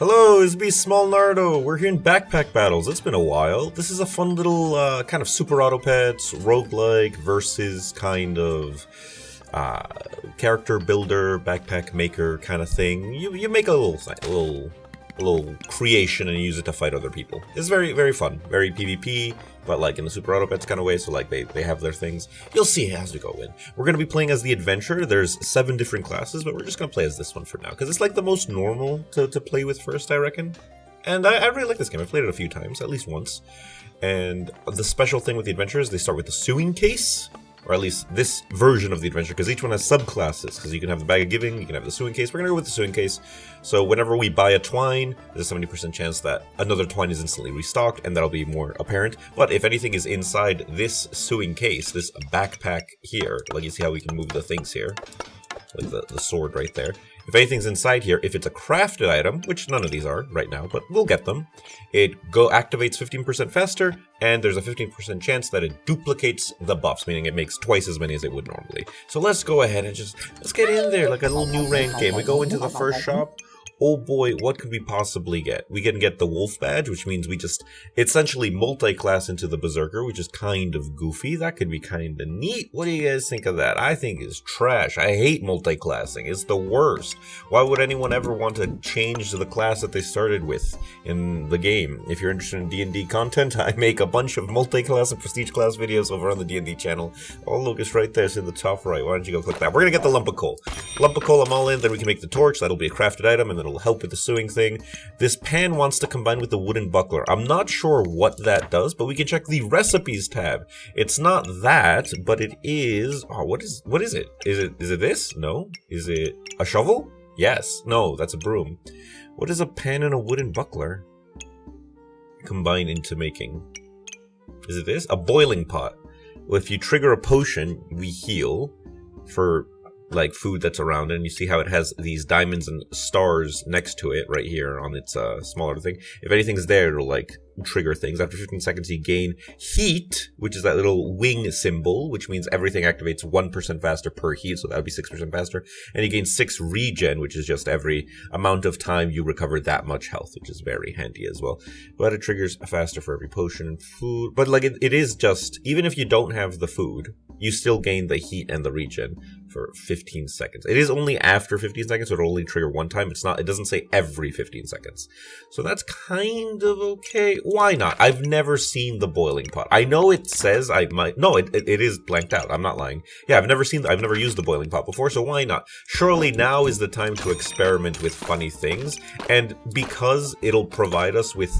Hello, it's me, Small Nardo. We're here in Backpack Battles. It's been a while. This is a fun little kind of super auto pets, roguelike versus kind of character builder, backpack maker kind of thing. You make a little creation and use it to fight other people. It's very, very fun. Very PvP, but like in the super auto pets kind of way, so like they have their things. You'll see as we go in. We're going to be playing as the adventurer. There's 7 different classes, but we're just going to play as this one for now, because it's like the most normal to play with first, I reckon. And I really like this game. I've played it a few times, at least once. And the special thing with the adventurers, they start with the sewing case, or at least this version of the adventure, because each one has subclasses, because you can have the bag of giving, you can have the sewing case. We're going to go with the sewing case. So whenever we buy a twine, there's a 70% chance that another twine is instantly restocked, and that'll be more apparent. But if anything is inside this sewing case, this backpack here, like you see how we can move the things here, like the sword right there. If anything's inside here, if it's a crafted item, which none of these are right now, but we'll get them, it activates 15% faster, and there's a 15% chance that it duplicates the buffs, meaning it makes twice as many as it would normally. So let's go ahead and let's get in there like a little new ranked game. We go into the first shop. Oh boy, what could we possibly get? We can get the wolf badge, which means we just essentially multi-class into the berserker, which is kind of goofy. That could be kind of neat. What do you guys think of that? I think it's trash. I hate multi-classing. It's the worst. Why would anyone ever want to change the class that they started with in the game? If you're interested in D&D content, I make a bunch of multi-class and prestige class videos over on the D&D channel. Oh, look, it's right there. It's in the top right. Why don't you go click that? We're going to get the lump of coal. Lump of coal, I'm all in. Then we can make the torch. That'll be a crafted item, and then it'll help with the sewing thing. This pan wants to combine with the wooden buckler. I'm not sure what that does, but we can check the recipes tab. It's not that, but it is. Oh, what is it? Is it this? No. Is it a shovel? Yes. No, that's a broom. What is a pan and a wooden buckler combine into making? Is it this? A boiling pot. Well, if you trigger a potion, we heal for like food that's around it, and you see how it has these diamonds and stars next to it right here on its smaller thing. If anything's there, it'll like trigger things. After 15 seconds you gain heat, which is that little wing symbol, which means everything activates 1% faster per heat, so that would be 6% faster. And you gain 6 regen, which is just every amount of time you recover that much health, which is very handy as well. But it triggers faster for every potion and food. But like it is just, even if you don't have the food, you still gain the heat and the regen for 15 seconds. It is only after 15 seconds, so it'll only trigger one time. It doesn't say every 15 seconds. So that's kind of okay. Why not? I've never seen the boiling pot. I know it says I might. No, it is blanked out. I'm not lying. Yeah, I've never used the boiling pot before, so why not? Surely now is the time to experiment with funny things. And because it'll provide us with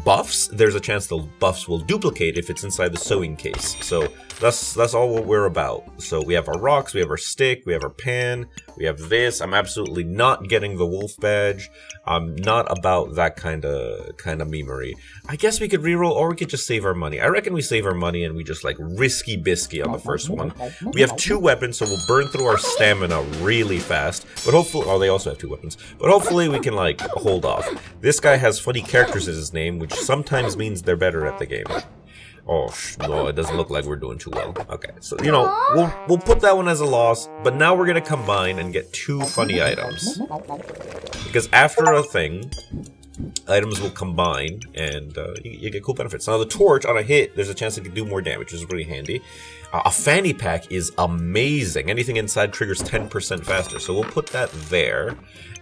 buffs, there's a chance the buffs will duplicate if it's inside the sewing case. So that's all what we're about. So we have our rocks, we have our stick, we have our pan, we have this. I'm absolutely not getting the wolf badge. I'm not about that kind of memery. I guess we could reroll, or we could just save our money. I reckon we save our money and we just like risky bisky on the first one. We have 2 weapons, so we'll burn through our stamina really fast. But hopefully, oh, they also have 2 weapons. But hopefully we can like hold off. This guy has funny characters as his name, which sometimes means they're better at the game. Oh, no, it doesn't look like we're doing too well. Okay, so, you know, we'll put that one as a loss, but now we're going to combine and get 2 funny items. Because after a thing, items will combine, and you get cool benefits. Now, the torch, on a hit, there's a chance it can do more damage, which is really handy. A fanny pack is amazing. Anything inside triggers 10% faster, so we'll put that there.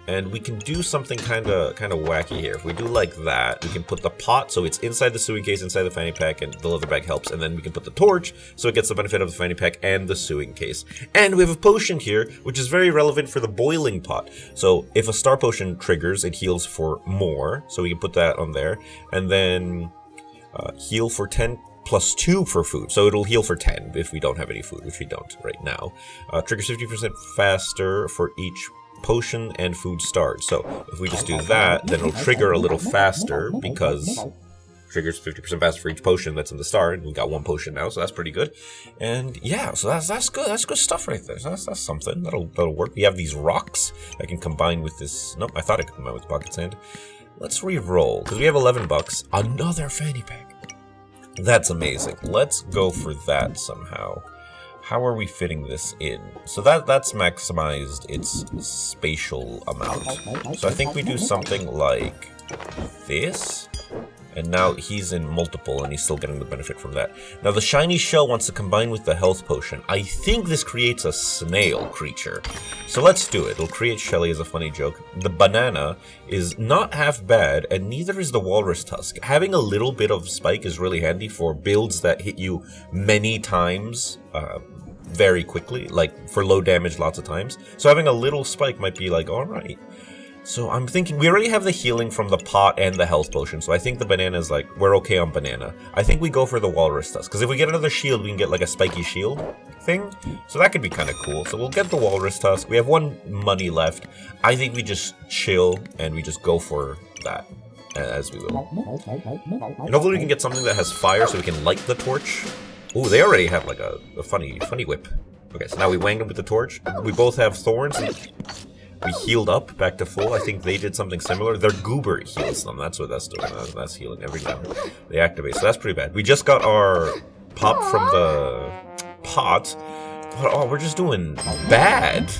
And we can do something kind of wacky here. If we do like that, we can put the pot, so it's inside the sewing case, inside the fanny pack, and the leather bag helps. And then we can put the torch, so it gets the benefit of the fanny pack and the sewing case. And we have a potion here, which is very relevant for the boiling pot. So if a star potion triggers, it heals for more. So we can put that on there. And then heal for 10 plus 2 for food. So it'll heal for 10 if we don't have any food, which we don't right now. Triggers 50% faster for each potion and food start. So if we just do that, then it'll trigger a little faster because triggers 50% faster for each potion that's in the start. And we got 1 potion now, so that's pretty good. And yeah, so that's good. That's good stuff right there. So that's something that'll work. We have these rocks that can combine with this. Nope, I thought I could combine with pocket sand. Let's re-roll because we have $11. Another fanny pack. That's amazing. Let's go for that somehow. how are we fitting this in? So that's maximized its spatial amount. So I think we do something like this. And now he's in multiple, and he's still getting the benefit from that. Now the shiny shell wants to combine with the health potion. I think this creates a snail creature. So let's do it. It'll create Shelly as a funny joke. The banana is not half bad, and neither is the walrus tusk. Having a little bit of spike is really handy for builds that hit you many times very quickly, like for low damage lots of times. So having a little spike might be like, alright. So I'm thinking, we already have the healing from the pot and the health potion, so I think the banana is like, we're okay on banana. I think we go for the walrus tusk, because if we get another shield, we can get like a spiky shield thing. So that could be kind of cool. So we'll get the walrus tusk. We have 1 money left. I think we just chill, and we just go for that, as we will. And hopefully we can get something that has fire, so we can light the torch. Oh, they already have like a funny whip. Okay, so now we wang them with the torch. We both have thorns. We healed up back to full. I think they did something similar. Their goober heals them. That's what that's doing. That's healing every time they activate. So that's pretty bad. We just got our pop from the pot. But oh, we're just doing bad.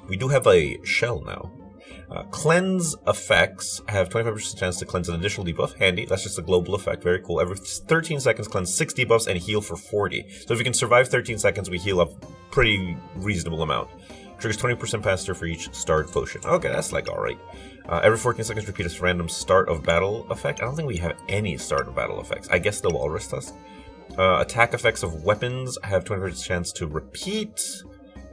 We do have a shell now. Cleanse effects have 25% chance to cleanse an additional debuff. Handy. That's just a global effect. Very cool. Every 13 seconds, cleanse 6 debuffs and heal for 40. So if you can survive 13 seconds, we heal a pretty reasonable amount. Triggers 20% faster for each starred potion. Okay, that's like alright. Every 14 seconds, repeat a random start of battle effect. I don't think we have any start of battle effects. I guess the walrus tusk. Attack effects of weapons have 20% chance to repeat.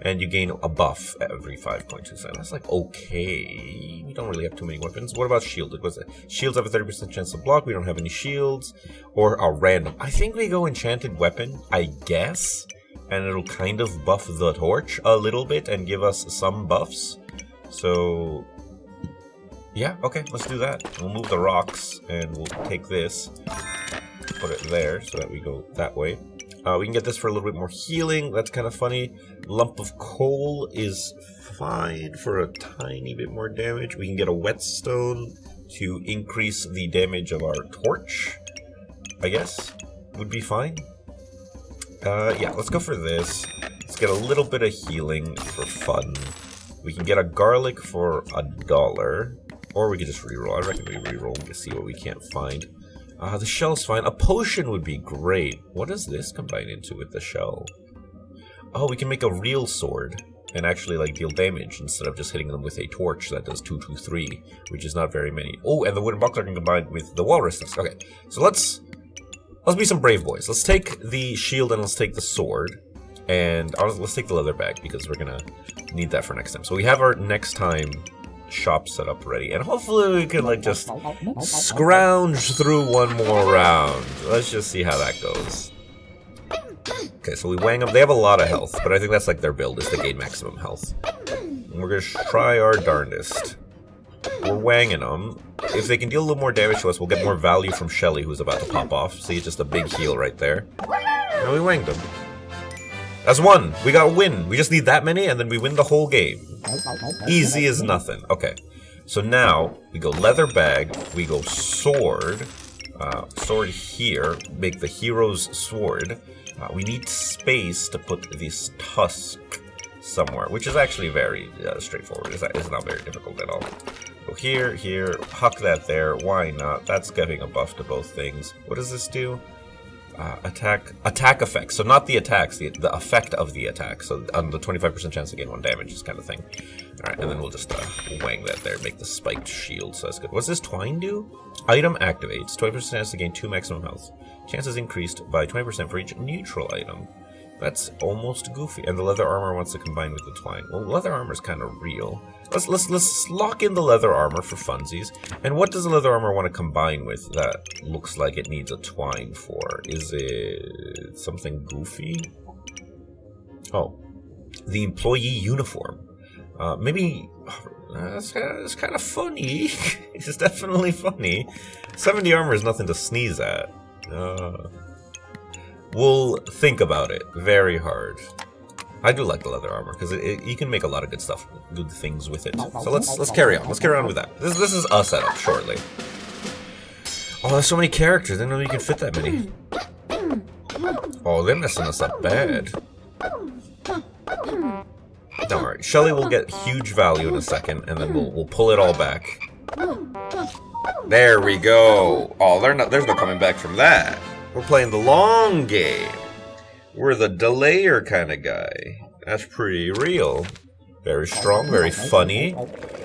And you gain a buff every 5.2 seconds. That's like okay. We don't really have too many weapons. What about shielded? What's that? Shields have a 30% chance to block. We don't have any shields. Or a random. I think we go enchanted weapon, I guess. And it'll kind of buff the torch a little bit and give us some buffs. So, yeah, okay, let's do that. We'll move the rocks, and we'll take this, put it there, so that we go that way. We can get this for a little bit more healing. That's kind of funny. Lump of coal is fine for a tiny bit more damage. We can get a whetstone to increase the damage of our torch, I guess, would be fine. Yeah, let's go for this. Let's get a little bit of healing for fun. We can get a garlic for $1. Or we could just reroll. I reckon we reroll to see what we can't find. The shell's fine. A potion would be great. What does this combine into with the shell? Oh, we can make a real sword and actually like deal damage instead of just hitting them with a torch that does 2, 2, 3, which is not very many. Oh, and the wooden buckler can combine with the walrus tusk. Okay, so let's be some brave boys. Let's take the shield and let's take the sword. And let's take the leather bag because we're gonna need that for next time. So we have our next time shop set up ready. And hopefully we can like just scrounge through one more round. Let's just see how that goes. Okay, so we wang them. They have a lot of health, but I think that's like their build is to gain maximum health. And we're gonna try our darndest. We're wanging them. If they can deal a little more damage to us, we'll get more value from Shelly, who's about to pop off. See, just a big heal right there. And we wanged them. That's one. We got a win. We just need that many, and then we win the whole game. Easy as nothing. Okay. So now, we go leather bag. We go sword. Sword here. Make the hero's sword. We need space to put this tusk somewhere, which is actually very straightforward. It's not very difficult at all. Go here, here, huck that there. Why not? That's giving a buff to both things. What does this do? Attack effects. So not the attacks, the effect of the attack. So on the 25% chance to gain 1 damage, this kind of thing. Alright, and then we'll just wang that there, make the spiked shield, so that's good. What's this twine do? Item activates, 20% chance to gain 2 maximum health. Chances increased by 20% for each neutral item. That's almost goofy. And the leather armor wants to combine with the twine. Well, leather armor is kind of real. Let's lock in the leather armor for funsies. And what does the leather armor want to combine with that looks like it needs a twine for? Is it something goofy? Oh, the employee uniform. Maybe it's kind of funny. It's definitely funny. 70 armor is nothing to sneeze at. We'll think about it very hard. I do like the leather armor because you can make a lot of good things with it. So let's carry on. Let's carry on with that. This is a setup shortly. Oh, there's so many characters. I didn't know you can fit that many. Oh, they're messing us up bad. Don't worry. Shelly will get huge value in a second, and then we'll pull it all back. There we go. Oh, there's no coming back from that. We're playing the long game. We're the delayer kind of guy. That's pretty real. Very strong, very funny.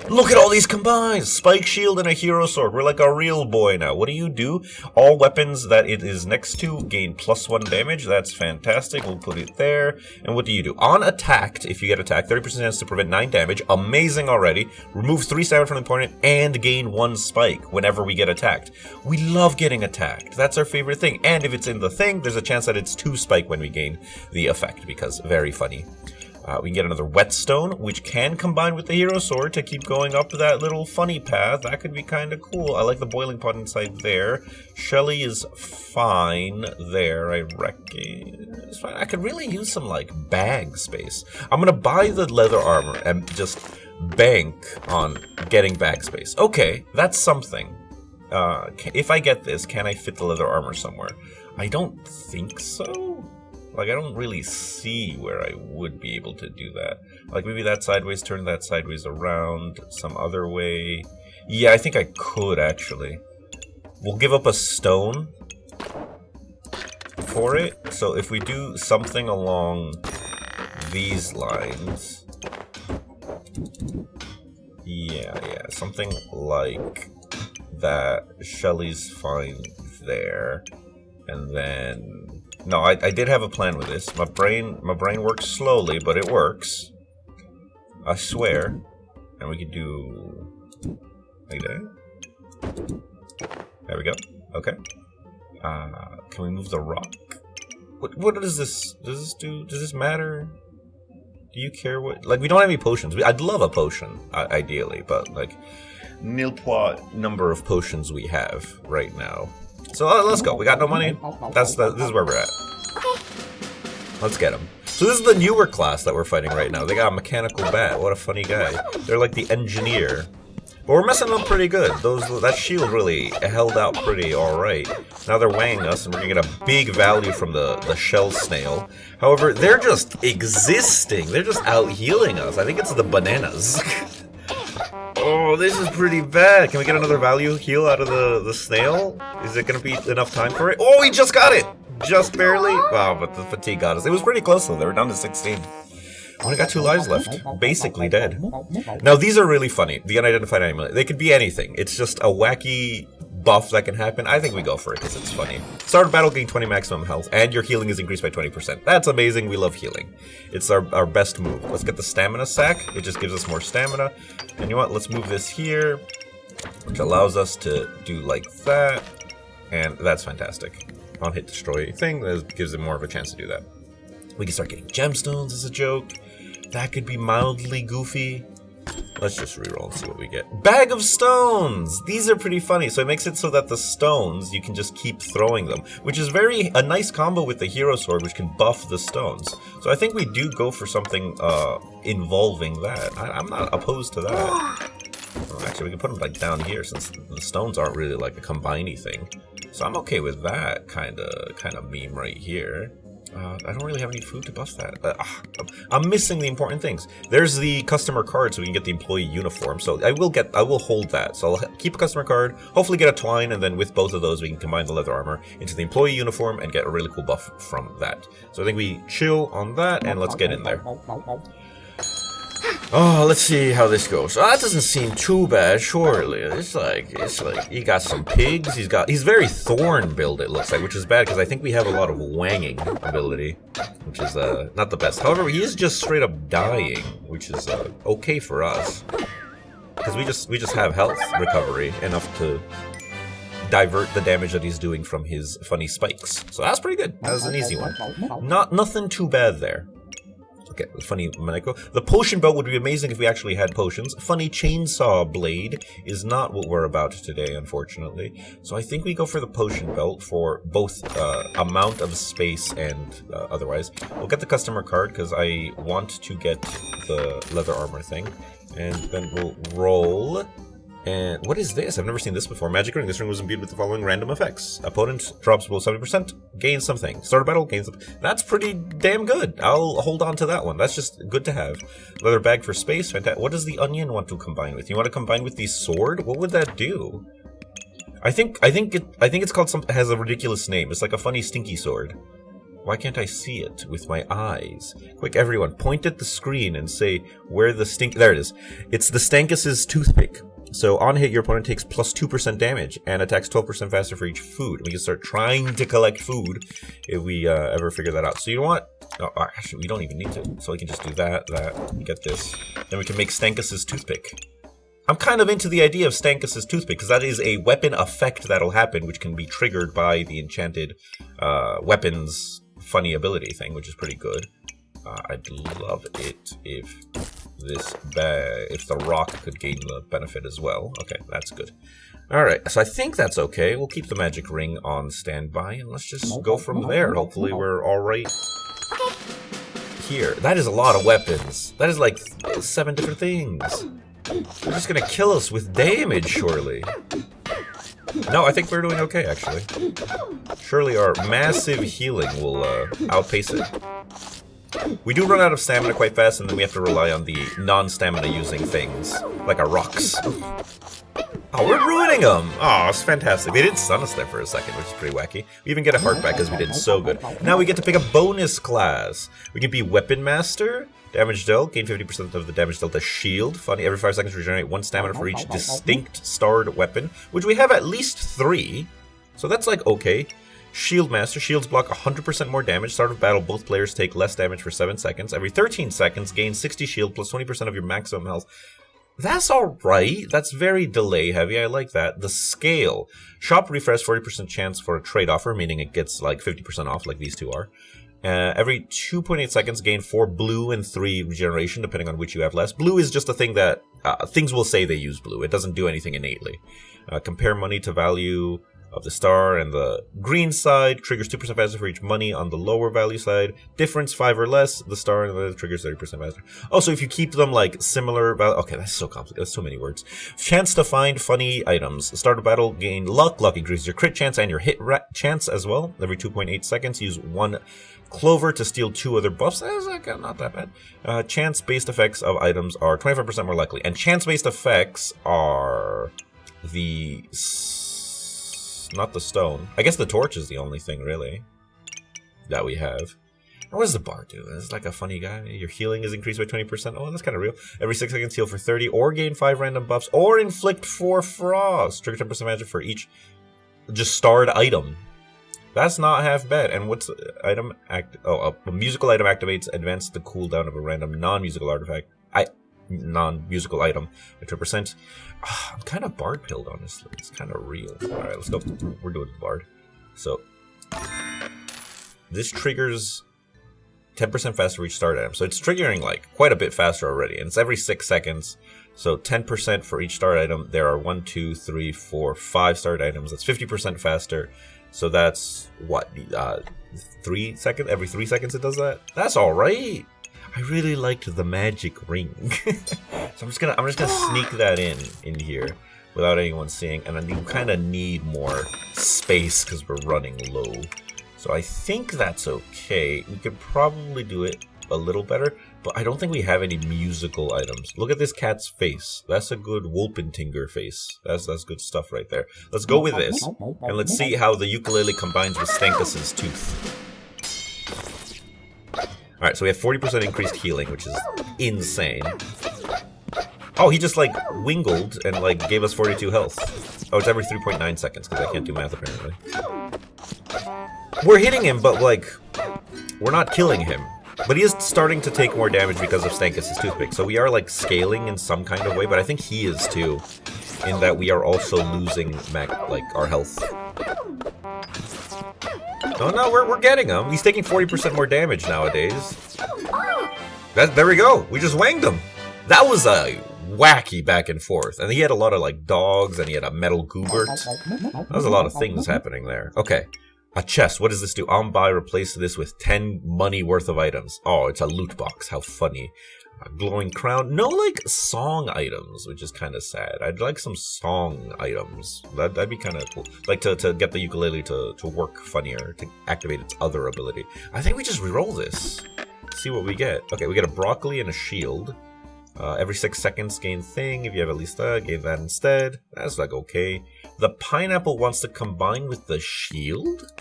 Look at all these combined! Spike shield and a hero sword. We're like a real boy now. What do? All weapons that it is next to gain +1 damage. That's fantastic. We'll put it there. And what do you do? On attacked, if you get attacked, 30% chance to prevent 9 damage. Amazing already. Remove 3 stamina from the opponent and gain 1 spike whenever we get attacked. We love getting attacked. That's our favorite thing. And if it's in the thing, there's a chance that it's 2 spike when we gain the effect, because very funny. We can get another whetstone, which can combine with the hero sword to keep going up that little funny path. That could be kind of cool. I like the boiling pot inside there. Shelly is fine there, I reckon. It's fine. I could really use some, like, bag space. I'm going to buy the leather armor and just bank on getting bag space. Okay, that's something. If I get this, can I fit the leather armor somewhere? I don't think so. Like, I don't really see where I would be able to do that. Like, maybe that sideways, turn that sideways around, some other way. Yeah, I think I could, actually. We'll give up a stone for it. So if we do something along these lines... Yeah, something like that. Shelly's fine there. And then... No, I did have a plan with this. My brain works slowly, but it works. I swear. And we could do like that. There we go. Okay. Can we move the rock? What does this do? Does this matter? Do you care what? Like, we don't have any potions. I'd love a potion, ideally, but like, nil plot number of potions we have right now. So let's go. We got no money. This is where we're at. Let's get him. So this is the newer class that we're fighting right now. They got a mechanical bat. What a funny guy. They're like the engineer. But we're messing them up pretty good. That shield really held out pretty alright. Now they're weighing us, and we're gonna get a big value from the shell snail. However, they're just existing. They're just out healing us. I think it's the bananas. Oh, this is pretty bad. Can we get another value heal out of the snail? Is it going to be enough time for it? Oh, we just got it! Just barely. Wow, but the fatigue got us. It was pretty close, though. They were down to 16. Only got 2 lives left. Basically dead. Now, these are really funny. The unidentified animal. They could be anything. It's just a wacky buff that can happen. I think we go for it because it's funny. Start of battle, gain 20 maximum health, and your healing is increased by 20%. That's amazing. We love healing. It's our best move. Let's get the stamina sack. It just gives us more stamina. And you know what? Let's move this here, which allows us to do like that. And that's fantastic. On hit destroy thing, that gives it more of a chance to do that. We can start getting gemstones as a joke. That could be mildly goofy. Let's just reroll and see what we get. Bag of stones! These are pretty funny. So it makes it so that the stones, you can just keep throwing them, which is a nice combo with the hero sword, which can buff the stones. So I think we do go for something involving that. I'm not opposed to that. Well, actually, we can put them like down here since the stones aren't really like a combiney thing. So I'm okay with that kind of meme right here. I don't really have any food to buff that. I'm missing the important things. There's the customer card, so we can get the employee uniform. So I will hold that. So I'll keep a customer card, hopefully get a twine, and then with both of those, we can combine the leather armor into the employee uniform and get a really cool buff from that. So I think we chill on that, and let's get in there. Oh, let's see how this goes. Oh, that doesn't seem too bad, surely. It's like he got some pigs. He's very thorn build, it looks like, which is bad because I think we have a lot of wanging ability, which is not the best. However, he is just straight up dying, which is okay for us because we just have health recovery enough to divert the damage that he's doing from his funny spikes. So that's pretty good. That was an easy one. Nothing too bad there. Okay, funny Maneko. The potion belt would be amazing if we actually had potions. Funny chainsaw blade is not what we're about today, unfortunately. So I think we go for the potion belt for both amount of space and otherwise. We'll get the customer card because I want to get the leather armor thing. And then we'll roll And what is this? I've never seen this before. Magic ring. This ring was imbued with the following random effects. Opponent drops below 70%, gains something. Start a battle, gains something. That's pretty damn good. I'll hold on to that one. That's just good to have. Leather bag for space. Fantastic. What does the onion want to combine with? You want to combine with the sword? What would that do? I think it's called something. It has a ridiculous name. It's like a funny stinky sword. Why can't I see it with my eyes? Quick, everyone, point at the screen and say where the stink. There it is. It's the Stankus's toothpick. So on hit, your opponent takes plus 2% damage and attacks 12% faster for each food. We can start trying to collect food if we ever figure that out. So you know what? Oh, actually, we don't even need to. So we can just do that, get this. Then we can make Stankus's toothpick. I'm kind of into the idea of Stankus's toothpick because that is a weapon effect that'll happen, which can be triggered by the enchanted weapons funny ability thing, which is pretty good. I'd love it if if the rock could gain the benefit as well. Okay, that's good. Alright, so I think that's okay. We'll keep the magic ring on standby, and let's just go from there. Hopefully we're alright here. That is a lot of weapons. That is like 7 different things. They're just gonna kill us with damage, surely. No, I think we're doing okay, actually. Surely our massive healing will outpace it. We do run out of stamina quite fast, and then we have to rely on the non-stamina using things, like our rocks. Oh, we're ruining them! Oh, it's fantastic. They didn't stun us there for a second, which is pretty wacky. We even get a heart back because we did so good. Now we get to pick a bonus class. We can be Weapon Master, damage dealt, gain 50% of the damage dealt as shield. Funny, every 5 seconds regenerate 1 stamina for each distinct starred weapon, which we have at least 3. So that's like okay. Shield Master. Shields block 100% more damage. Start of battle, both players take less damage for 7 seconds. Every 13 seconds, gain 60 shield plus 20% of your maximum health. That's alright. That's very delay heavy. I like that. The Scale. Shop refresh 40% chance for a trade offer, meaning it gets like 50% off like these two are. Every 2.8 seconds, gain 4 blue and 3 regeneration, depending on which you have less. Blue is just a thing that things will say they use blue. It doesn't do anything innately. Compare money to value of the star, and the green side triggers 2% faster for each money on the lower value side. Difference 5 or less, the star and the triggers 30% faster. Oh, so if you keep them like similar value, okay, that's so complicated. That's so many words. Chance to find funny items. Start a battle, gain luck. Luck increases your crit chance and your hit chance as well. Every 2.8 seconds, use 1 clover to steal 2 other buffs. That's like, not that bad. Chance-based effects of items are 25% more likely, and chance-based effects are the not the stone. I guess the torch is the only thing, really, that we have. What does the bar do? It's like a funny guy. Your healing is increased by 20%. Oh, that's kind of real. Every 6 seconds, heal for 30, or gain 5 random buffs, or inflict 4 frost. Trigger 10% magic for each just starred item. That's not half bad. And what's the item act? Oh, a musical item activates, advance the cooldown of a random non-musical artifact. Non-musical item by 2%. I'm kind of bard pilled, honestly. It's kind of real. Alright, let's go. We're doing the bard. So this triggers 10% faster for each start item. So it's triggering like quite a bit faster already. And it's every 6 seconds. So 10% for each start item. There are 1, 2, 3, 4, 5 start items. That's 50% faster. So that's what? 3 seconds? Every 3 seconds it does that? That's alright. I really liked the magic ring. So I'm just gonna sneak that in here without anyone seeing, and I kind of need more space because we're running low. So I think that's okay. We could probably do it a little better, but I don't think we have any musical items. Look at this cat's face. That's a good Wolpentinger face. That's good stuff right there. Let's go with this, and let's see how the ukulele combines with Stankus's tooth. Alright, so we have 40% increased healing, which is insane. Oh, he just, like, wingled and, like, gave us 42 health. Oh, it's every 3.9 seconds, because I can't do math, apparently. We're hitting him, but, like, we're not killing him. But he is starting to take more damage because of Stankus's toothpick. So we are, like, scaling in some kind of way, but I think he is, too. In that we are also losing, our health. Oh no, we're getting him. He's taking 40% more damage nowadays. There we go. We just wanged him. That was a wacky back and forth. And he had a lot of like dogs, and he had a metal goobert. That was a lot of things happening there. Okay. A chest. What does this do? Replace this with 10 money worth of items. Oh, it's a loot box. How funny. Glowing crown. No, like, song items, which is kind of sad. I'd like some song items. That'd be kind of cool. Like, to get the ukulele to work funnier, to activate its other ability. I think we just reroll this. See what we get. Okay, we get a broccoli and a shield. Every 6 seconds, gain thing. If you have at least that, gain that instead. That's, like, okay. The pineapple wants to combine with the shield?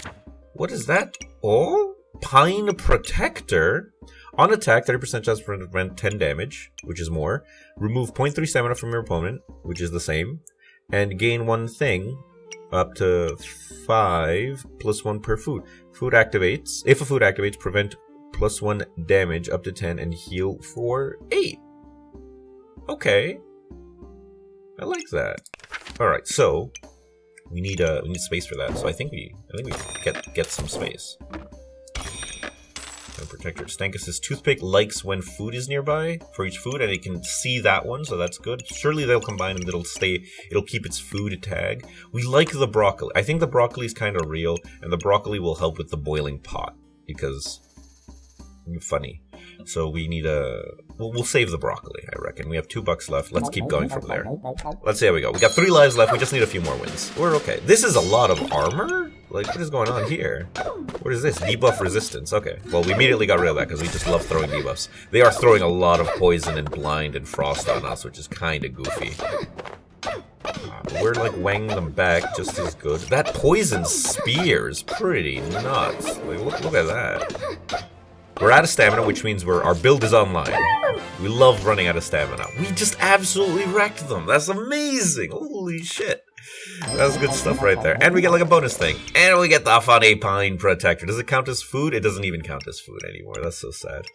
What is that? Oh? Pine Protector? On attack, 30% chance to prevent 10 damage, which is more. Remove 0.3 stamina from your opponent, which is the same. And gain 1 thing, up to 5, plus 1 per food. Food activates. If a food activates, prevent plus 1 damage, up to 10, and heal for 8. Okay. I like that. Alright, so we need space for that. So I think we get some space. Protector. Stankus' toothpick likes when food is nearby for each food, and it can see that one, so that's good. Surely they'll combine and it'll keep its food tag. We like the broccoli. I think the broccoli is kind of real, and the broccoli will help with the boiling pot because funny. So we need we'll save the broccoli, I reckon. We have $2 left. Let's keep going from there. Let's see how we go. We got 3 lives left. We just need a few more wins. We're okay. This is a lot of armor? Like, what is going on here? What is this? Debuff resistance. Okay. Well, we immediately got rid of that because we just love throwing debuffs. They are throwing a lot of poison and blind and frost on us, which is kind of goofy. We're like wanging them back just as good. That poison spear is pretty nuts. Like, look at that. We're out of stamina, which means our build is online. We love running out of stamina. We just absolutely wrecked them. That's amazing. Holy shit. That's good stuff right there. And we get like a bonus thing. And we get the funny Pine Protector. Does it count as food? It doesn't even count as food anymore. That's so sad.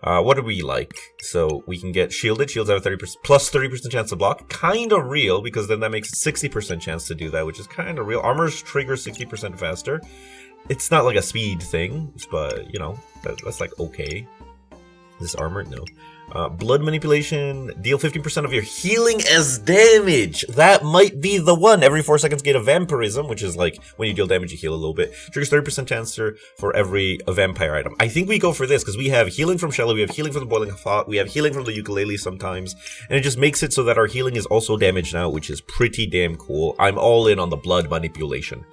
What do we like? So we can get shielded. Shields have a 30% plus 30% chance to block. Kind of real, because then that makes a 60% chance to do that, which is kind of real. Armors trigger 60% faster. It's not like a speed thing, but, you know, that's like okay. This armor? No. Blood manipulation, deal 15% of your healing as damage. That might be the one. Every 4 seconds gain a vampirism, which is like when you deal damage, you heal a little bit. Triggers 30% chance for every vampire item. I think we go for this because we have healing from Shelly, we have healing from the boiling pot, we have healing from the ukulele sometimes, and it just makes it so that our healing is also damage now, which is pretty damn cool. I'm all in on the blood manipulation.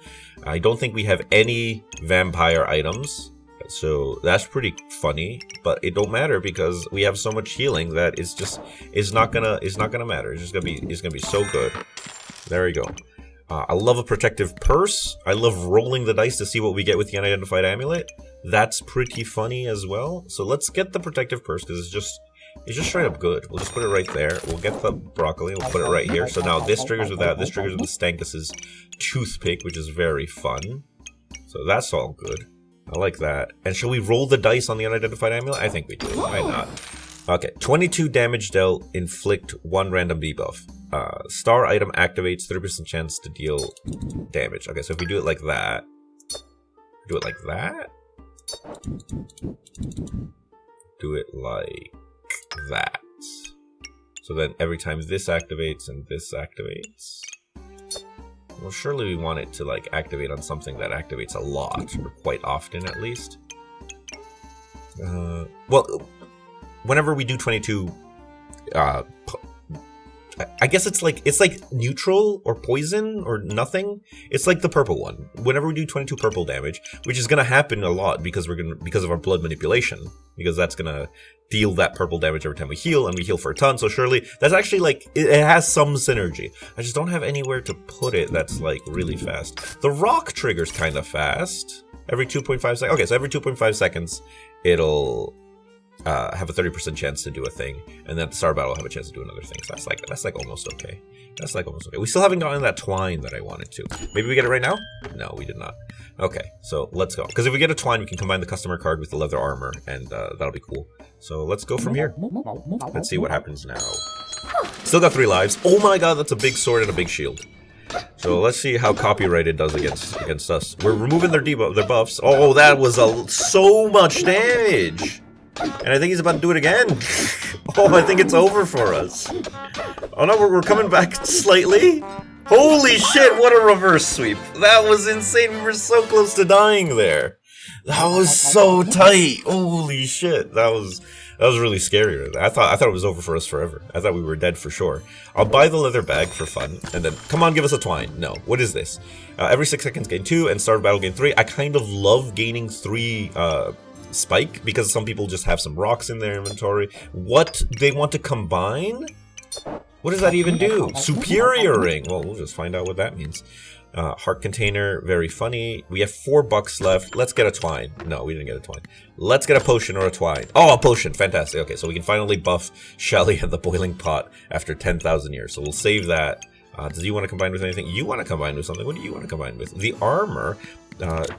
I don't think we have any vampire items. So that's pretty funny, but it don't matter because we have so much healing that it's not gonna matter. It's gonna be so good. There we go. I love a protective purse. I love rolling the dice to see what we get with the unidentified amulet. That's pretty funny as well. So let's get the protective purse because it's just straight up good. We'll just put it right there. We'll get the broccoli. We'll put it right here. So now this triggers with that. This triggers with Stankus' toothpick, which is very fun. So that's all good. I like that. And shall we roll the dice on the unidentified amulet? I think we do. Why not? Okay. 22 damage dealt. Inflict 1 random debuff. Star item activates. 30% chance to deal damage. Okay, so if we do it like that. Do it like that? Do it like that. So then every time this activates and this activates. Well, surely we want it to, like, activate on something that activates a lot, or quite often, at least. Well, whenever we do 22, I guess it's like neutral, or poison, or nothing. It's like the purple one. Whenever we do 22 purple damage, which is gonna happen a lot, because of our blood manipulation, because that's gonna deal that purple damage every time we heal, and we heal for a ton, so surely that's actually like, it has some synergy. I just don't have anywhere to put it that's like really fast. The rock trigger's kind of fast. Every 2.5 seconds. Okay, so every 2.5 seconds, it'll have a 30% chance to do a thing, and then the star battle will have a chance to do another thing. So that's like almost okay. That's like almost okay. We still haven't gotten that twine that I wanted to. Maybe we get it right now? No, we did not. Okay, so let's go. Because if we get a twine, we can combine the customer card with the leather armor, and that'll be cool. So let's go from here. Let's see what happens now. Still got 3 lives. Oh my god, that's a big sword and a big shield. So let's see how copyrighted does against us. We're removing their buffs. Oh, that was so much damage. And I think he's about to do it again. Oh, I think it's over for us. Oh no, we're coming back slightly. Holy shit, what a reverse sweep. That was insane. We were so close to dying there. That was so tight. Holy shit. That was That was really scary. I thought it was over for us forever. I thought we were dead for sure. I'll buy the leather bag for fun, and then come on, give us a twine. No, what is this? Every 6 seconds gain 2, and start of battle gain 3. I kind of love gaining 3 spike because some people just have some rocks in their inventory. What they want to combine? What does that even do? Superior ring. Well, we'll just find out what that means. Heart container, very funny. We have $4 left. Let's get a twine. No, we didn't get a twine. Let's get a potion or a twine. Oh, a potion. Fantastic. Okay, so we can finally buff Shelly and the boiling pot after 10,000 years. So we'll save that. Does you want to combine with anything? You want to combine with something. What do you want to combine with? The armor.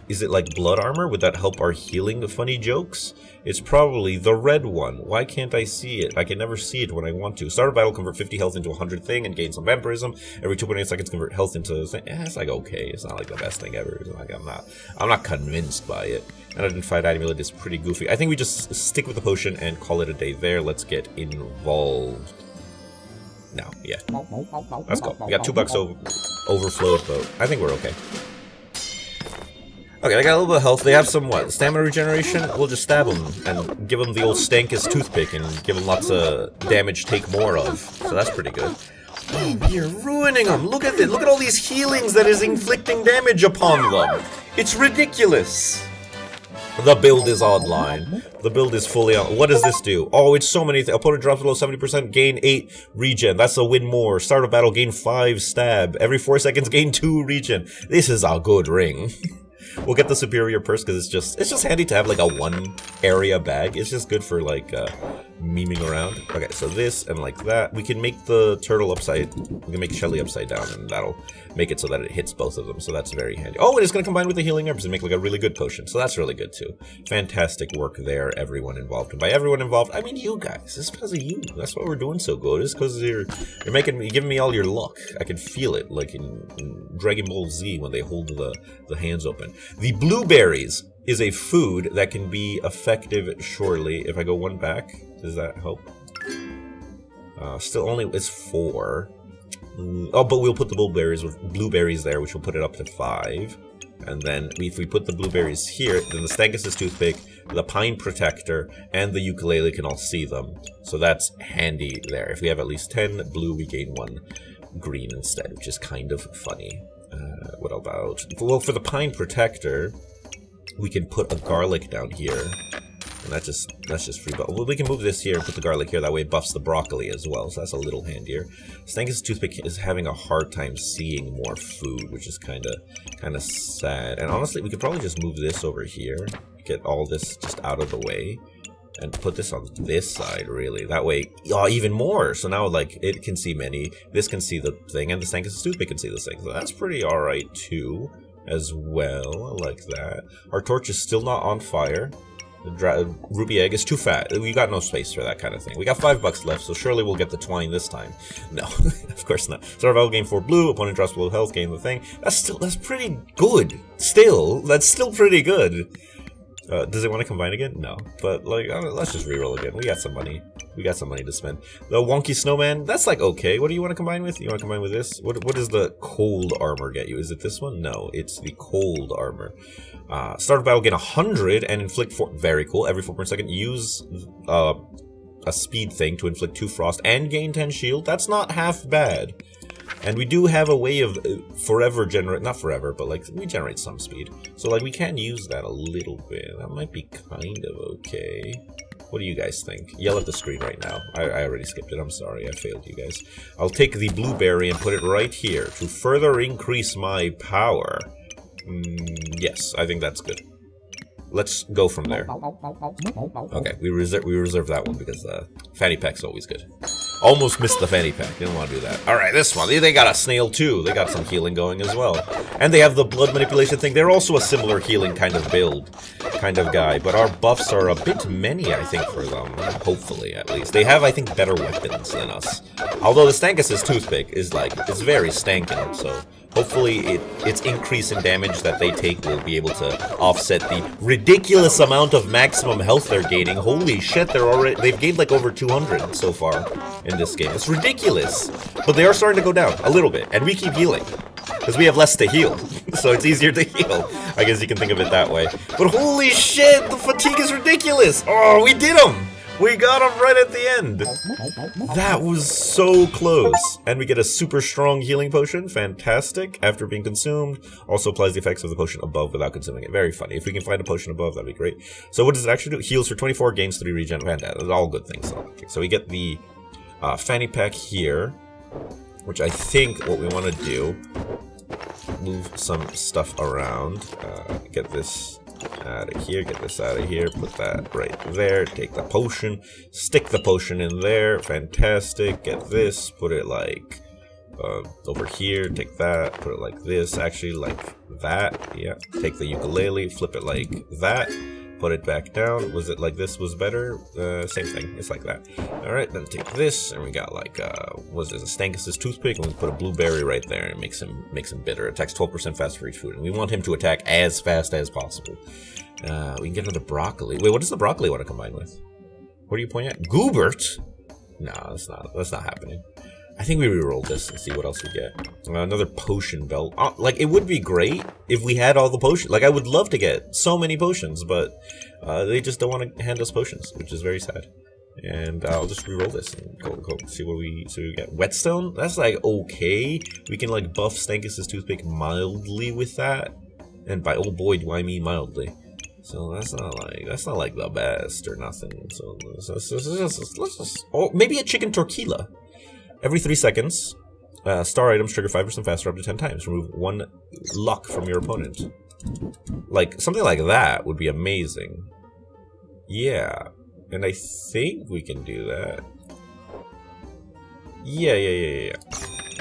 Is it like blood armor? Would that help our healing the funny jokes? It's probably the red one. Why can't I see it? I can never see it when I want to. Start a battle, convert 50 health into 100 thing, and gain some vampirism. Every 2.8 seconds, convert health into thing. It's like okay. It's not like the best thing ever. It's like I'm not convinced by it. And identified amulet is pretty goofy. I think we just stick with the potion and call it a day there. Let's get involved. No, yeah. Let's go. We got $2 overflowed, but I think we're okay. Okay, they got a little bit of health. They have some, what, stamina regeneration? We'll just stab them and give them the old Stankus toothpick and give them lots of damage take more of. So that's pretty good. Oh, you're ruining them. Look at this. Look at all these healings that is inflicting damage upon them. It's ridiculous. The build is online. The build is fully on. What does this do? Oh, it's so many things. Opponent drops below 70%, gain 8 regen. That's a win more. Start of battle, gain 5 stab. Every 4 seconds, gain 2 regen. This is a good ring. We'll get the superior purse because it's just handy to have like a 1 area bag. It's just good for like memeing around. Okay, so this and like that. We can make the turtle upside. We can make Shelly upside down, and that'll make it so that it hits both of them. So that's very handy. Oh, and it's going to combine with the healing herbs and make like a really good potion. So that's really good too. Fantastic work there, everyone involved. And by everyone involved, I mean you guys. It's because of you. That's why we're doing so good. It's because you're giving me all your luck. I can feel it, like in Dragon Ball Z when they hold the hands open. The blueberries is a food that can be effective shortly. If I go 1 back, does that help? Still only, it's 4. Oh, but we'll put the blueberries there, which will put it up to 5. And then if we put the blueberries here, then the Stankus' toothpick, the pine protector, and the ukulele can all see them. So that's handy there. If we have at least 10 blue, we gain 1 green instead, which is kind of funny. What about... Well, for the pine protector, we can put a garlic down here. And that's just free. But well, we can move this here and put the garlic here. That way it buffs the broccoli as well. So that's a little handier. Stankus' toothpick is having a hard time seeing more food, which is kind of sad. And honestly, we could probably just move this over here, get all this just out of the way, and put this on this side, really. That way, oh, even more. So now, like, it can see many. This can see the thing, and the Stankus' toothpick can see this thing. So that's pretty alright, too, as well. I like that. Our torch is still not on fire. The ruby egg is too fat. We got no space for that kind of thing. We got $5 left, so surely we'll get the twine this time. No, of course not. Survival gain 4 blue. Opponent drops below health, gain the thing. That's pretty good. That's still pretty good. Does it want to combine again? No. But like, let's just reroll again. We got some money. We got some money to spend. The wonky snowman. That's like okay. What do you want to combine with? You want to combine with this? What does the cold armor get you? Is it this one? No, it's the cold armor. Start of battle, gain 100 and inflict 4. Very cool. Every 4 per second, use a speed thing to inflict 2 frost and gain 10 shield. That's not half bad. And we do have a way of forever generate, not forever, but like we generate some speed. So like we can use that a little bit. That might be kind of okay. What do you guys think? Yell at the screen right now. I already skipped it. I'm sorry. I failed you guys. I'll take the blueberry and put it right here to further increase my power. Yes, I think that's good. Let's go from there. Okay, we reserve that one because fanny pack's always good. Almost missed the fanny pack. Didn't want to do that. All right, this one. They got a snail too. They got some healing going as well, and they have the blood manipulation thing. They're also a similar healing kind of build, kind of guy. But our buffs are a bit many, I think, for them. Hopefully, at least they have, I think, better weapons than us. Although the Stankus' toothpick is like it's very stankin', so. Hopefully, its increase in damage that they take will be able to offset the ridiculous amount of maximum health they're gaining. Holy shit, they've gained like over 200 so far in this game. It's ridiculous. But they are starting to go down a little bit, and we keep healing. Because we have less to heal, so it's easier to heal. I guess you can think of it that way. But holy shit, the fatigue is ridiculous! Oh, we did them! We got him right at the end! That was so close! And we get a super strong healing potion. Fantastic. After being consumed. Also applies the effects of the potion above without consuming it. Very funny. If we can find a potion above, that'd be great. So what does it actually do? Heals for 24, gains 3 regen. Fantastic. All good things. So we get the fanny pack here. Which I think what we want to do... Move some stuff around. Get this... out of here, get this out of here, put that right there, take the potion, stick the potion in there, fantastic, get this, put it like over here, take that, put it like this, actually like that, yeah, take the ukulele, flip it like that, put it back down. Was it like this was better? Same thing, it's like that. Alright, then take this, and we got like, what is this, a Stankus's toothpick, and we put a blueberry right there, and it makes him bitter. Attacks 12% faster for each food, and we want him to attack as fast as possible. We can get another broccoli. Wait, what does the broccoli want to combine with? What are you pointing at? Goobert? No, that's not happening. I think we reroll this and see what else we get. Another potion belt. Like, it would be great if we had all the potions. Like, I would love to get so many potions, but they just don't want to hand us potions, which is very sad. And I'll just reroll this and go see what we get. Whetstone? That's like okay. We can like buff Stankus's toothpick mildly with that. And by oh boy do I mean mildly. So that's not like the best or nothing. So let's just oh, maybe a chicken tortilla. Every 3 seconds, star items trigger 5% faster up to 10 times. Remove 1 luck from your opponent. Like, something like that would be amazing. Yeah. And I think we can do that. Yeah.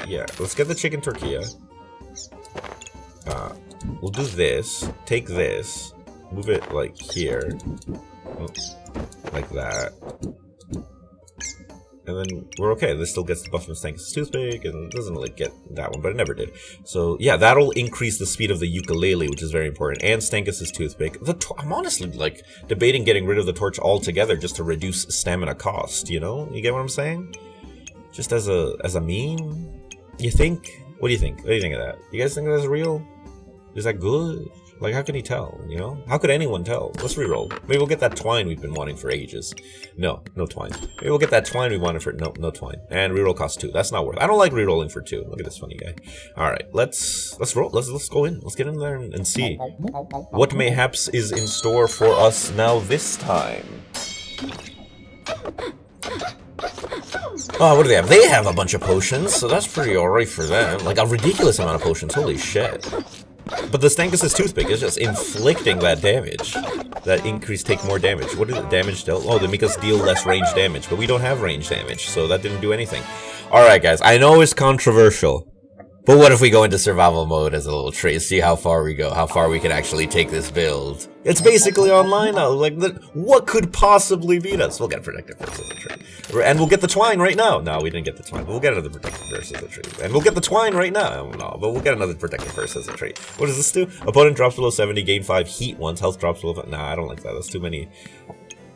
Yeah, let's get the chicken tortilla. We'll do this. Take this. Move it, like, here. Like that. And then we're okay. This still gets the buff from Stankus's toothpick, and it doesn't really get that one, but it never did. So yeah, that'll increase the speed of the ukulele, which is very important, and Stankus's toothpick. I'm honestly like debating getting rid of the torch altogether just to reduce stamina cost. You know, you get what I'm saying? Just as a meme. You think? What do you think? What do you think of that? You guys think that's real? Is that good? Like, how can he tell, you know? How could anyone tell? Let's reroll. Maybe we'll get that twine we've been wanting for ages. No twine. Maybe we'll get that twine we wanted for... No twine. And reroll costs 2. That's not worth it. I don't like rerolling for 2. Look at this funny guy. Alright, let's roll. Let's go in. Let's get in there and see what mayhaps is in store for us now this time. Oh, what do they have? They have a bunch of potions, so that's pretty alright for them. Like, a ridiculous amount of potions. Holy shit. But the Stankus's toothpick is just inflicting that damage. That increase take more damage. What is the damage dealt? Oh, they make us deal less range damage, but we don't have range damage, so that didn't do anything. Alright guys, I know it's controversial, but what if we go into survival mode as a little trait, see how far we go, how far we can actually take this build. It's basically online now, like, what could possibly beat us? We'll get Protective Verse as a trait. And we'll get the twine right now. No, we didn't get the twine, but we'll get another Protective Verse as a trait. And we'll get the twine right now. No, but we'll get another Protective Verse as a trait. What does this do? Opponent drops below 70, gain 5 heat once, health drops below 5. Nah, I don't like that, that's too many.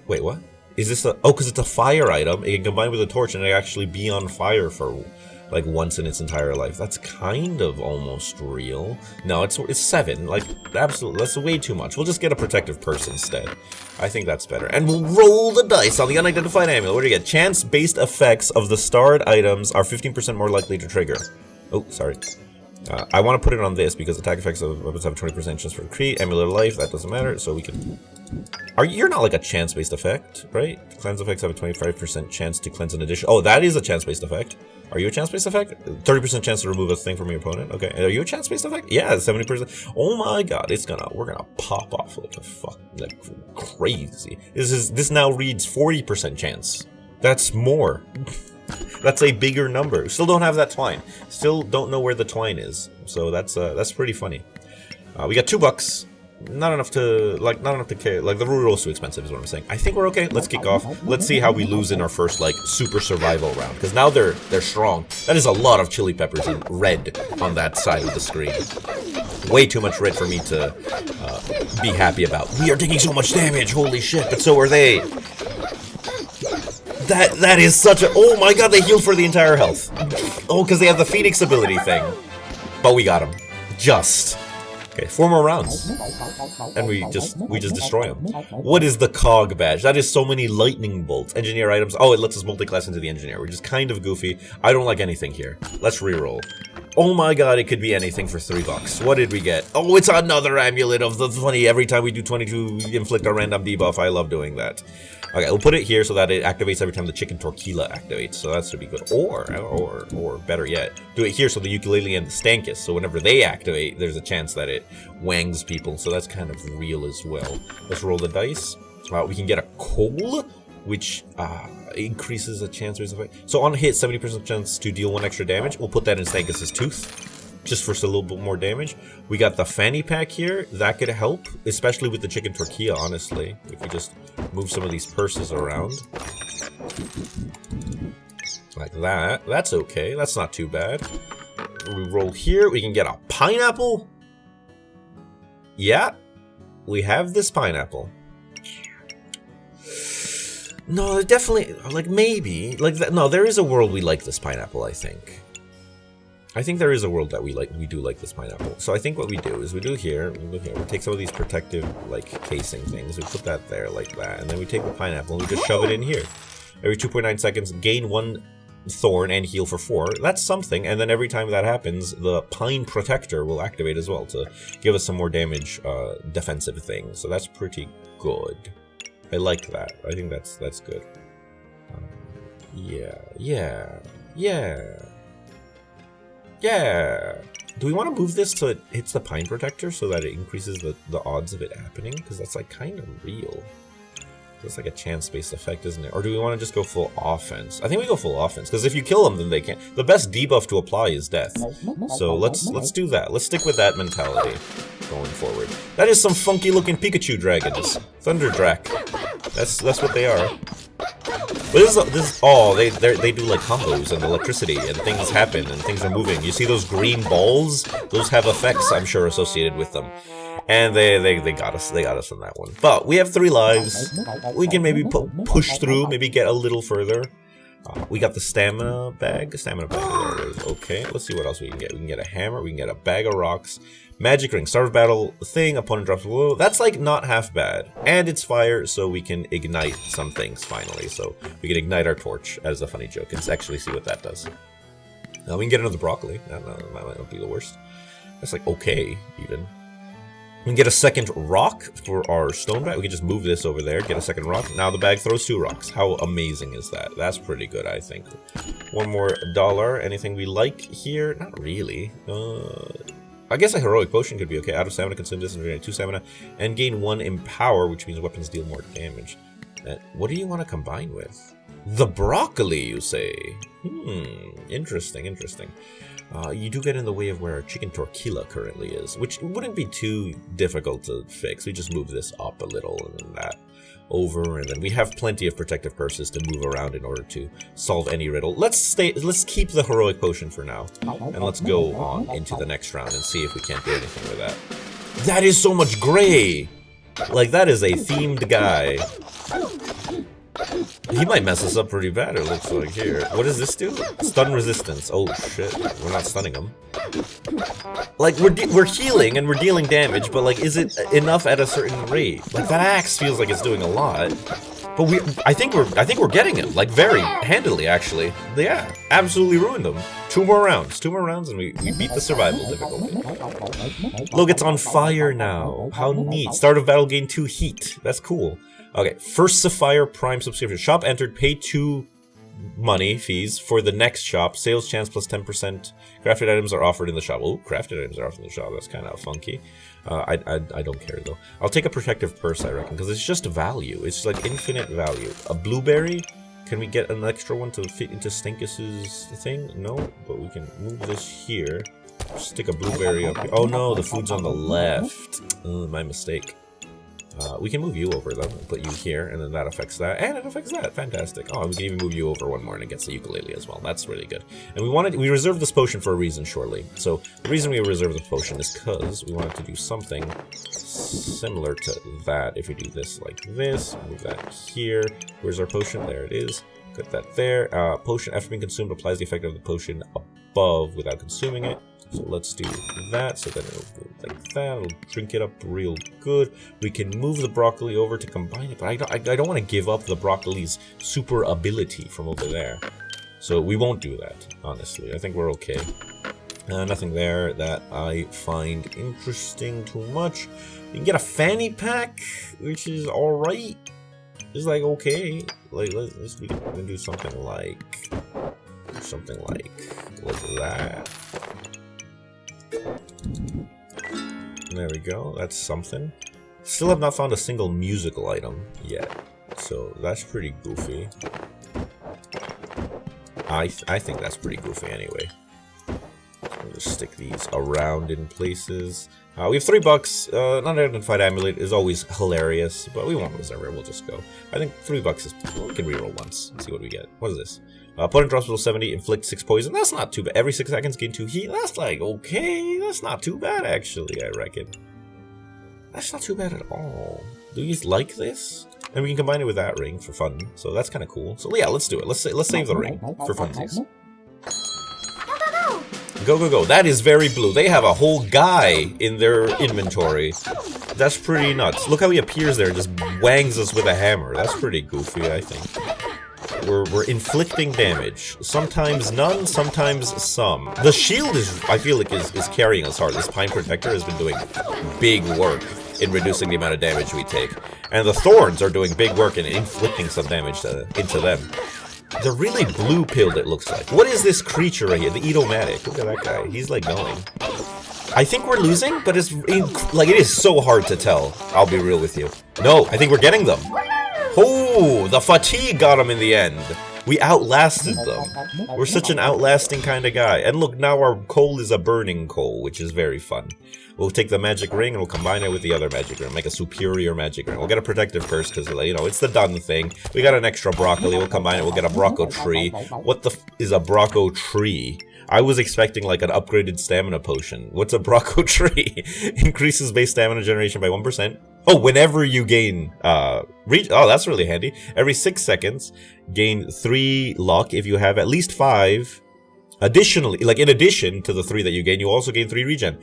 Wait, what? Is this a... Oh, because it's a fire item. It can combine with a torch and it actually be on fire for... like once in its entire life. That's kind of almost real. No, it's 7. Like, absolutely, that's way too much. We'll just get a protective purse instead. I think that's better. And we'll roll the dice on the unidentified amulet. What do you get? Chance-based effects of the starred items are 15% more likely to trigger. Oh, sorry. I want to put it on this because attack effects of weapons have 20% chance for increase. Amulet of life, that doesn't matter, so we can... You're not like a chance-based effect, right? Cleanse effects have a 25% chance to cleanse an addition. Oh, that is a chance-based effect. Are you a chance-based effect? 30% chance to remove a thing from your opponent. Okay, are you a chance-based effect? Yeah, 70%. Oh my god, we're gonna pop off like crazy. This now reads 40% chance. That's more. That's a bigger number. Still don't have that twine. Still don't know where the twine is. So that's pretty funny. We got $2. Not enough to care. Like, the reroll is too expensive is what I'm saying. I think we're okay. Let's kick off. Let's see how we lose in our first, like, super survival round. Because now they're strong. That is a lot of chili peppers in red on that side of the screen. Way too much red for me to be happy about. We are taking so much damage. Holy shit. But so are they. That is such a... Oh my god, they heal for the entire health. Oh, because they have the Phoenix ability thing. But we got him. Just. Okay, 4 more rounds. And we just destroy them. What is the cog badge? That is so many lightning bolts. Engineer items. Oh, it lets us multi-class into the engineer, which is kind of goofy. I don't like anything here. Let's reroll. Oh my god, it could be anything for $3. What did we get? Oh, it's another amulet of the funny. Every time we do 22, we inflict a random debuff. I love doing that. Okay, we'll put it here so that it activates every time the chicken tortilla activates. So that should be good. Or better yet, do it here so the ukulele and the stankus. So whenever they activate, there's a chance that it wangs people. So that's kind of real as well. Let's roll the dice. We can get a coal, which increases the chance. So on hit, 70% chance to deal 1 extra damage. We'll put that in Stankus's tooth, just for a little bit more damage. We got the fanny pack here. That could help, especially with the chicken tortilla, honestly. If we just move some of these purses around. Like that. That's okay. That's not too bad. We roll here. We can get a pineapple. Yeah. We have this pineapple. No, definitely, like, maybe, like, that. No, there is a world we like this pineapple, I think. I think there is a world that we do like this pineapple. So I think what we do is we take some of these protective, like, casing things, we put that there like that, and then we take the pineapple and we just shove it in here. Every 2.9 seconds, gain 1 thorn and heal for 4. That's something, and then every time that happens, the pine protector will activate as well to give us some more damage, defensive things. So that's pretty good. I like that. I think that's good. Yeah. Do we want to move this so it hits the pine protector so that it increases the odds of it happening? Because that's like kind of real. That's like a chance-based effect, isn't it? Or do we want to just go full offense? I think we go full offense, because if you kill them, then they can't. The best debuff to apply is death. So let's do that. Let's stick with that mentality going forward. That is some funky-looking Pikachu dragons. Thunderdrak. That's what they are. But they do like combos and electricity, and things happen and things are moving. You see those green balls? Those have effects, I'm sure, associated with them. And they got us on that one. But we have 3 lives. We can maybe push through, maybe get a little further. We got the stamina bag. There it is. Okay, let's see what else we can get. We can get a hammer. We can get a bag of rocks. Magic ring. Start of battle thing. Opponent drops below. That's like not half bad. And it's fire, so we can ignite some things finally. So we can ignite our torch as a funny joke. Let's actually see what that does. Now we can get another broccoli. That might not be the worst. That's like okay, even. We can get a second rock for our stone bag. We can just move this over there, get a second rock. Now the bag throws 2 rocks. How amazing is that? That's pretty good, I think. 1 more dollar. Anything we like here? Not really. I guess a heroic potion could be okay. Out of stamina, consume this and 2 stamina. And gain 1 empower, which means weapons deal more damage. What do you want to combine with? The broccoli, you say? Interesting. You do get in the way of where our chicken tortilla currently is, which wouldn't be too difficult to fix. We just move this up a little and then that over, and then we have plenty of protective purses to move around in order to solve any riddle. Let's keep the heroic potion for now, and let's go on into the next round and see if we can't do anything with that. That is so much gray! Like, that is a themed guy. He might mess us up pretty bad, it looks like here. What does this do? Stun resistance. Oh shit, we're not stunning him. Like, we're healing and we're dealing damage, but like, is it enough at a certain rate? Like, that axe feels like it's doing a lot. But I think we're getting him, like, very handily, actually. Yeah, absolutely ruined them. 2 more rounds, and we beat the survival difficulty. Look, it's on fire now. How neat. Start of battle, gain 2 heat. That's cool. Okay, first Sapphire Prime subscription. Shop entered, pay 2 money fees for the next shop. Sales chance plus 10%. Crafted items are offered in the shop. Oh, crafted items are offered in the shop. That's kind of funky. I don't care, though. I'll take a protective purse, I reckon, because it's just value. It's like infinite value. A blueberry? Can we get an extra one to fit into Stinkus's thing? No, but we can move this here. Stick a blueberry up here. Oh, no, the food's on the left. My mistake. We can move you over, though, and put you here, and then that affects that, and it affects that. Fantastic. Oh, and we can even move you over 1 more, and it gets the ukulele as well. That's really good. And we reserved this potion for a reason, surely. So the reason we reserved this potion is because we wanted to do something similar to that. If we do this like this, move that here. Where's our potion? There it is. Put that there. Potion after being consumed applies the effect of the potion above without consuming it. So let's do that. So then it'll go like that. It'll drink it up real good. We can move the broccoli over to combine it, but I don't want to give up the broccoli's super ability from over there. So we won't do that, honestly. I think we're okay. Nothing there that I find interesting too much. You can get a fanny pack, which is alright. It's like okay. Like we can do something like that. There we go. That's something. Still have not found a single musical item yet, so that's pretty goofy. I think that's pretty goofy anyway. I'll just stick these around in places. We have $3. Unidentified amulet is always hilarious, but we won't reserve it. We'll just go. I think $3 is. Well, we can reroll once and see what we get. What is this? Opponent drops below 70, inflict 6 poison. That's not too bad. Every 6 seconds, gain 2 heat. That's like okay. That's not too bad actually. I reckon. That's not too bad at all. Do you like this? And we can combine it with that ring for fun. So that's kind of cool. So yeah, let's do it. Let's save the ring for funsies. Go, go, go. That is very blue. They have a whole guy in their inventory. That's pretty nuts. Look how he appears there and just wangs us with a hammer. That's pretty goofy, I think. We're inflicting damage. Sometimes none, sometimes some. The shield is, I feel like, is carrying us hard. This Pine Protector has been doing big work in reducing the amount of damage we take. And the thorns are doing big work in inflicting some damage into them. They're really blue-pilled, it looks like. What is this creature right here? The Edomatic. Look at that guy. He's, like, going. I think we're losing, but it's, like, it is so hard to tell. I'll be real with you. No, I think we're getting them. Oh, the fatigue got them in the end. We outlasted them. We're such an outlasting kind of guy. And look, now our coal is a burning coal, which is very fun. We'll take the magic ring and we'll combine it with the other magic ring. Make a superior magic ring. We'll get a protective first because, you know, it's the done thing. We got an extra broccoli. We'll combine it. We'll get a Brocco tree. What the f is a Brocco tree? I was expecting like an upgraded stamina potion. What's a Brocco tree? Increases base stamina generation by 1%. Oh, whenever you gain, oh, that's really handy. Every 6 seconds, gain 3 luck. If you have at least 5, additionally, like in addition to the 3 that you gain, you also gain 3 regen.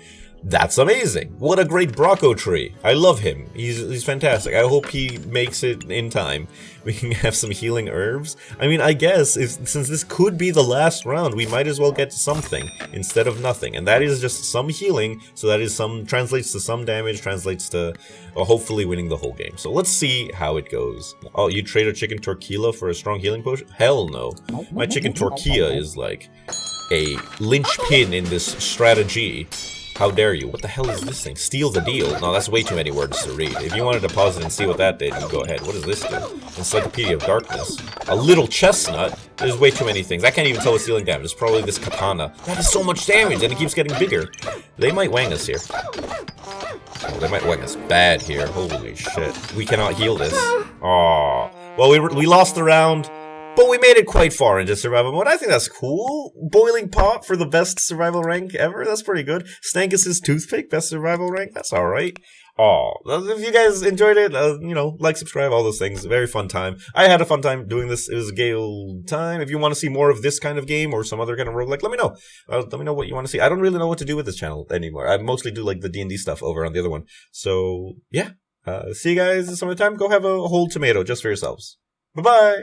That's amazing. What a great Brocco tree. I love him. He's fantastic. I hope he makes it in time. We can have some healing herbs. I mean, I guess since this could be the last round, we might as well get something instead of nothing. And that is just some healing. So that is translates to some damage, translates to hopefully winning the whole game. So let's see how it goes. Oh, you trade a chicken tortilla for a strong healing potion? Hell no. My chicken tortilla is like a linchpin in this strategy. How dare you? What the hell is this thing? Steal the deal. No, that's way too many words to read. If you wanted to pause it and see what that did, you go ahead. What does this do? Encyclopedia of Darkness. A little chestnut. There's way too many things. I can't even tell what's dealing damage. It's probably this katana. That is so much damage, and it keeps getting bigger. They might wang us here. Oh, they might wang us bad here. Holy shit. We cannot heal this. Aw. Well, we lost the round. But we made it quite far into survival mode. I think that's cool. Boiling pot for the best survival rank ever. That's pretty good. Stankus's toothpick, best survival rank. That's alright. Oh, if you guys enjoyed it, you know, like, subscribe, all those things. Very fun time. I had a fun time doing this. It was a gay old time. If you want to see more of this kind of game or some other kind of roguelike, let me know. Let me know what you want to see. I don't really know what to do with this channel anymore. I mostly do like the D&D stuff over on the other one. So, yeah. See you guys some other time. Go have a whole tomato just for yourselves. Bye-bye!